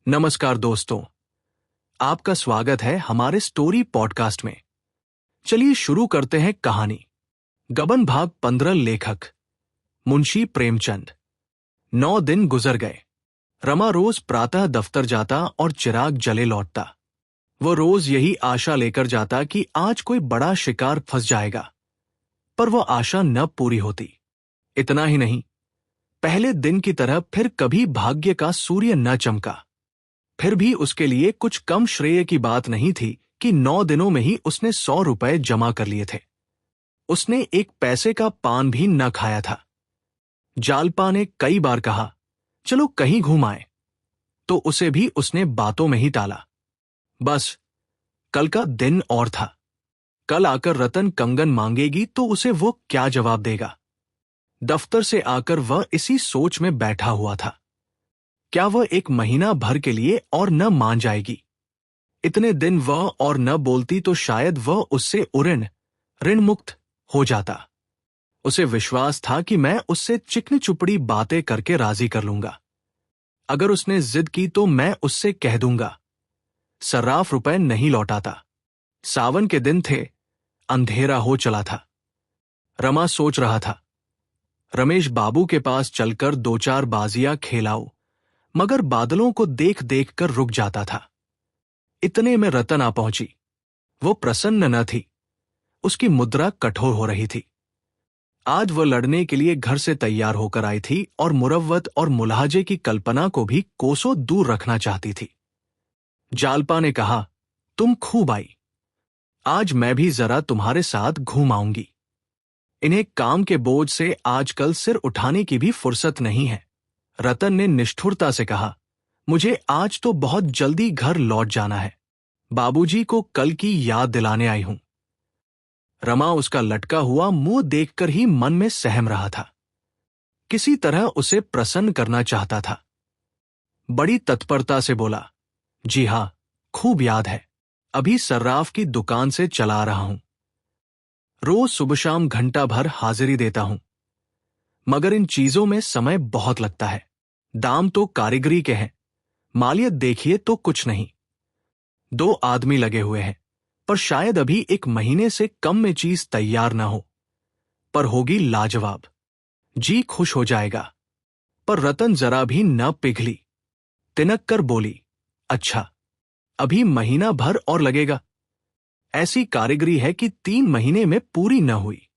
नमस्कार दोस्तों, आपका स्वागत है हमारे स्टोरी पॉडकास्ट में। चलिए शुरू करते हैं कहानी। गबन भाग 15। लेखक मुंशी प्रेमचंद। 9 दिन गुजर गए। रमा रोज प्रातः दफ्तर जाता और चिराग जले लौटता। वो रोज यही आशा लेकर जाता कि आज कोई बड़ा शिकार फंस जाएगा, पर वो आशा न पूरी होती। इतना ही नहीं, पहले दिन की तरह फिर कभी भाग्य का सूर्य न चमका। फिर भी उसके लिए कुछ कम श्रेय की बात नहीं थी कि 9 दिनों में ही उसने 100 रुपए जमा कर लिए थे। उसने एक पैसे का पान भी न खाया था। जालपा ने कई बार कहा, चलो कहीं घूम आए, तो उसे भी उसने बातों में ही टाला। बस कल का दिन और था। कल आकर रतन कंगन मांगेगी तो उसे वो क्या जवाब देगा। दफ्तर से आकर वह इसी सोच में बैठा हुआ था। क्या वह एक महीना भर के लिए और न मान जाएगी? इतने दिन वह और न बोलती तो शायद वह उससे ऋण मुक्त हो जाता। उसे विश्वास था कि मैं उससे चिकनी चुपड़ी बातें करके राजी कर लूंगा। अगर उसने जिद की तो मैं उससे कह दूंगा। सर्राफ रुपए नहीं लौटाता। सावन के दिन थे, अंधेरा हो चला था। रमा सोच रहा था, रमेश बाबू के पास चलकर 2-4 बाजियां खेलाऊं, मगर बादलों को देख देख कर रुक जाता था। इतने में रतन आ पहुंची। वो प्रसन्न न थी। उसकी मुद्रा कठोर हो रही थी। आज वह लड़ने के लिए घर से तैयार होकर आई थी और मुरव्वत और मुलाहजे की कल्पना को भी कोसों दूर रखना चाहती थी। जालपा ने कहा, तुम खूब आई। आज मैं भी जरा तुम्हारे साथ घूम आऊंगी। इन्हें काम के बोझ से आजकल सिर उठाने की भी फुर्सत नहीं है। रतन ने निष्ठुरता से कहा, मुझे आज तो बहुत जल्दी घर लौट जाना है। बाबूजी को कल की याद दिलाने आई हूं। रमा उसका लटका हुआ मुंह देखकर ही मन में सहम रहा था। किसी तरह उसे प्रसन्न करना चाहता था। बड़ी तत्परता से बोला, जी हां, खूब याद है। अभी सर्राफ की दुकान से चला रहा हूं। रोज सुबह शाम घंटा भर हाजिरी देता हूं, मगर इन चीजों में समय बहुत लगता है। दाम तो कारीगरी के हैं, मालियत देखिए तो कुछ नहीं। 2 आदमी लगे हुए हैं, पर शायद अभी 1 महीने से कम में चीज तैयार ना हो, पर होगी लाजवाब। जी खुश हो जाएगा। पर रतन जरा भी न पिघली। तिनक कर बोली, अच्छा, अभी महीना भर और लगेगा। ऐसी कारीगरी है कि 3 महीने में पूरी न हुई।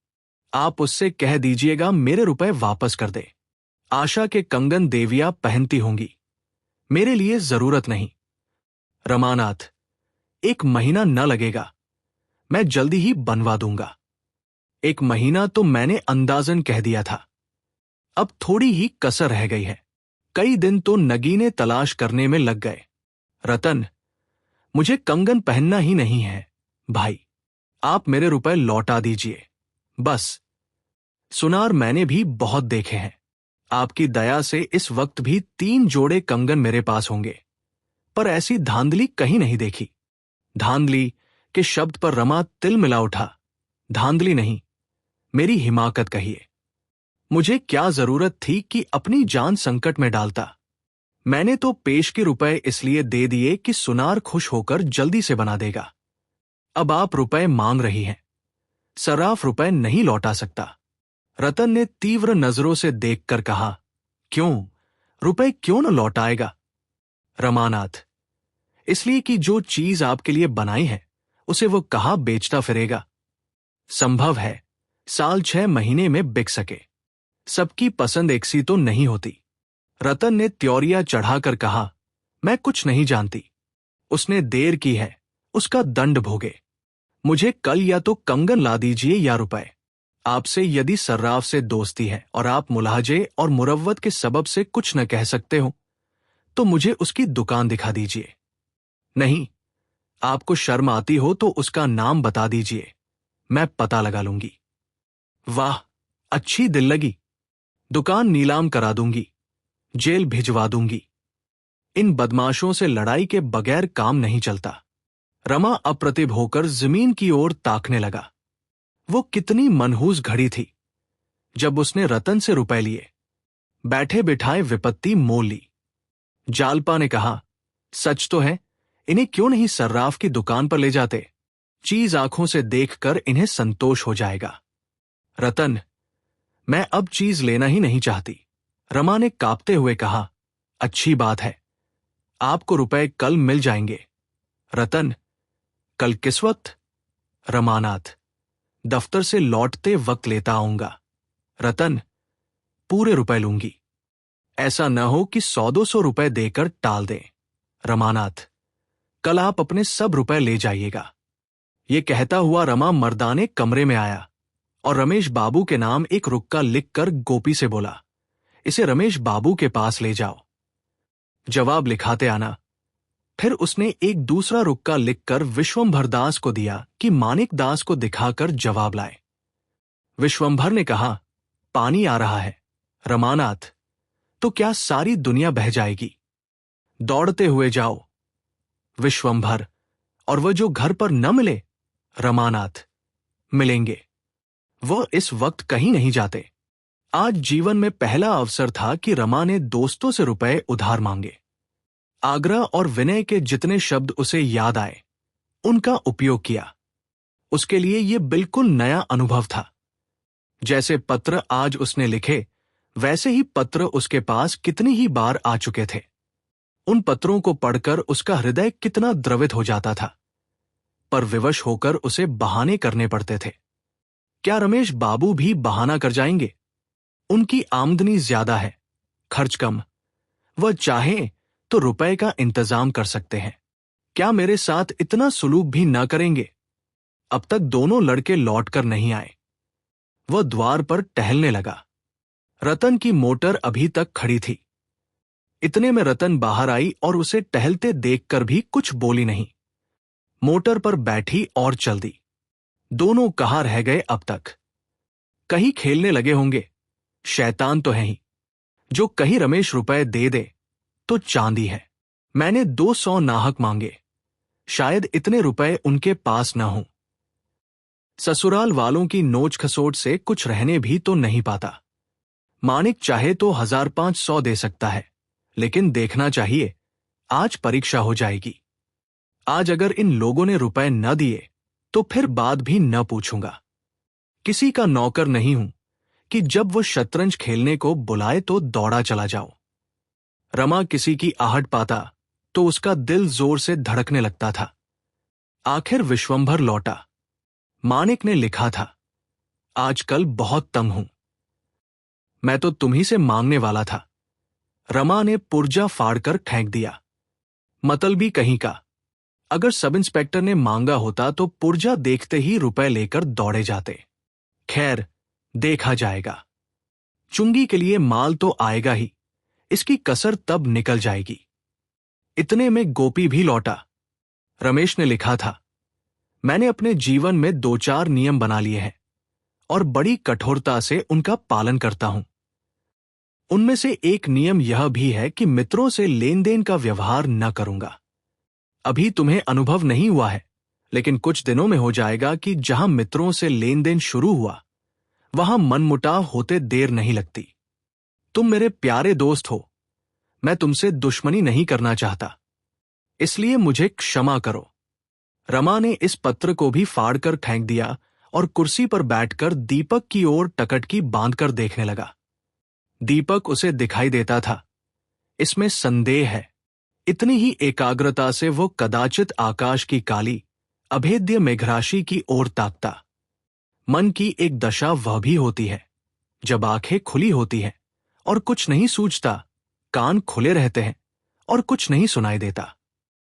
आप उससे कह दीजिएगा मेरे रुपए वापस कर दे। आशा के कंगन देवियां पहनती होंगी, मेरे लिए जरूरत नहीं। रमानाथ, 1 महीना न लगेगा, मैं जल्दी ही बनवा दूंगा। 1 महीना तो मैंने अंदाजन कह दिया था। अब थोड़ी ही कसर रह गई है। कई दिन तो नगीने तलाश करने में लग गए। रतन, मुझे कंगन पहनना ही नहीं है भाई। आप मेरे रुपए लौटा दीजिए बस। सुनार मैंने भी बहुत देखे हैं। आपकी दया से इस वक्त भी 3 जोड़े कंगन मेरे पास होंगे, पर ऐसी धांधली कहीं नहीं देखी। धांधली के शब्द पर रमा तिल मिला उठा। धांधली नहीं, मेरी हिमाकत कहिए। मुझे क्या जरूरत थी कि अपनी जान संकट में डालता। मैंने तो पेश के रुपए इसलिए दे दिए कि सुनार खुश होकर जल्दी से बना देगा। अब आप रुपए मांग रही हैं, सर्राफ रुपए नहीं लौटा सकता। रतन ने तीव्र नजरों से देखकर कहा, क्यों, रुपए क्यों न लौटाएगा? रमानाथ, इसलिए कि जो चीज आपके लिए बनाई है उसे वो कहाँ बेचता फिरेगा। संभव है साल 6 महीने में बिक सके। सबकी पसंद एक सी तो नहीं होती। रतन ने त्योरिया चढ़ाकर कहा, मैं कुछ नहीं जानती। उसने देर की है, उसका दंड भोगे। मुझे कल या तो कंगन ला दीजिए या रुपए। आपसे यदि सर्राफ से दोस्ती है और आप मुलाहजे और मुरव्वत के सबब से कुछ न कह सकते हो, तो मुझे उसकी दुकान दिखा दीजिए। नहीं, आपको शर्म आती हो तो उसका नाम बता दीजिए, मैं पता लगा लूंगी। वाह, अच्छी दिल लगी। दुकान नीलाम करा दूंगी, जेल भिजवा दूंगी। इन बदमाशों से लड़ाई के बगैर काम नहीं चलता। रमा अप्रतिभ होकर जमीन की ओर ताकने लगा। वो कितनी मनहूस घड़ी थी जब उसने रतन से रुपए लिए, बैठे बिठाए विपत्ति मोल ली। जालपा ने कहा, सच तो है, इन्हें क्यों नहीं सर्राफ की दुकान पर ले जाते? चीज आंखों से देखकर इन्हें संतोष हो जाएगा। रतन, मैं अब चीज लेना ही नहीं चाहती, रमा ने कांपते हुए कहा। अच्छी बात है, आपको रुपए कल मिल जाएंगे। रतन, कल किस वक्त? रमानाथ, दफ्तर से लौटते वक्त लेता आऊंगा। रतन, पूरे रुपए लूंगी। ऐसा न हो कि 100-200 रुपए देकर टाल दें। रमानाथ, कल आप अपने सब रुपए ले जाइएगा। ये कहता हुआ रमा मर्दाने कमरे में आया और रमेश बाबू के नाम एक रुक्का लिखकर गोपी से बोला, इसे रमेश बाबू के पास ले जाओ, जवाब लिखाते आना। फिर उसने एक दूसरा रुक्का लिखकर विश्वंभर दास को दिया कि मानिक दास को दिखाकर जवाब लाए। विश्वंभर ने कहा, पानी आ रहा है। रमानाथ, तो क्या सारी दुनिया बह जाएगी? दौड़ते हुए जाओ। विश्वंभर, और वह जो घर पर न मिले? रमानाथ, मिलेंगे, वह इस वक्त कहीं नहीं जाते। आज जीवन में पहला अवसर था कि रमा ने दोस्तों से रुपए उधार मांगे। आग्रह और विनय के जितने शब्द उसे याद आए, उनका उपयोग किया। उसके लिए यह बिल्कुल नया अनुभव था। जैसे पत्र आज उसने लिखे, वैसे ही पत्र उसके पास कितनी ही बार आ चुके थे। उन पत्रों को पढ़कर उसका हृदय कितना द्रवित हो जाता था, पर विवश होकर उसे बहाने करने पड़ते थे। क्या रमेश बाबू भी बहाना कर जाएंगे? उनकी आमदनी ज्यादा है, खर्च कम। वह चाहें तो रुपए का इंतजाम कर सकते हैं। क्या मेरे साथ इतना सुलूक भी न करेंगे? अब तक दोनों लड़के लौटकर नहीं आए। वह द्वार पर टहलने लगा। रतन की मोटर अभी तक खड़ी थी। इतने में रतन बाहर आई और उसे टहलते देखकर भी कुछ बोली नहीं। मोटर पर बैठी और चल दी। दोनों कहाँ रह गए अब तक? कहीं खेलने लगे होंगे। शैतान तो है ही, जो कहीं रमेश रुपए दे दे तो चांदी है। मैंने 200 नाहक मांगे, शायद इतने रुपए उनके पास न हों। ससुराल वालों की नोच खसोट से कुछ रहने भी तो नहीं पाता। मानिक चाहे तो 1500 दे सकता है, लेकिन देखना चाहिए, आज परीक्षा हो जाएगी। आज अगर इन लोगों ने रुपए न दिए तो फिर बात भी न पूछूंगा। किसी का नौकर नहीं हूं कि जब वो शतरंज खेलने को बुलाए तो दौड़ा चला जाओ। रमा किसी की आहट पाता तो उसका दिल जोर से धड़कने लगता था। आखिर विश्वंभर लौटा। मानिक ने लिखा था, आजकल बहुत तंग हूं। मैं तो तुम्ही से मांगने वाला था। रमा ने पुर्जा फाड़कर फेंक दिया। मतलबी कहीं का। अगर सब इंस्पेक्टर ने मांगा होता तो पुर्जा देखते ही रुपए लेकर दौड़े जाते। खैर, देखा जाएगा। चुंगी के लिए माल तो आएगा ही, इसकी कसर तब निकल जाएगी। इतने में गोपी भी लौटा। रमेश ने लिखा था, मैंने अपने जीवन में 2-4 नियम बना लिए हैं और बड़ी कठोरता से उनका पालन करता हूं। उनमें से एक नियम यह भी है कि मित्रों से लेन देन का व्यवहार न करूंगा। अभी तुम्हें अनुभव नहीं हुआ है, लेकिन कुछ दिनों में हो जाएगा कि जहां मित्रों से लेन देन शुरू हुआ, वहां मनमुटाव होते देर नहीं लगती। तुम मेरे प्यारे दोस्त हो, मैं तुमसे दुश्मनी नहीं करना चाहता, इसलिए मुझे क्षमा करो। रमा ने इस पत्र को भी फाड़कर फेंक दिया और कुर्सी पर बैठकर दीपक की ओर टकटकी बांधकर देखने लगा। दीपक उसे दिखाई देता था, इसमें संदेह है। इतनी ही एकाग्रता से वो कदाचित आकाश की काली अभेद्य मेघराशि की ओर ताकता। मन की एक दशा वह भी होती है जब आंखें खुली होती हैं और कुछ नहीं सूझता, कान खुले रहते हैं और कुछ नहीं सुनाई देता।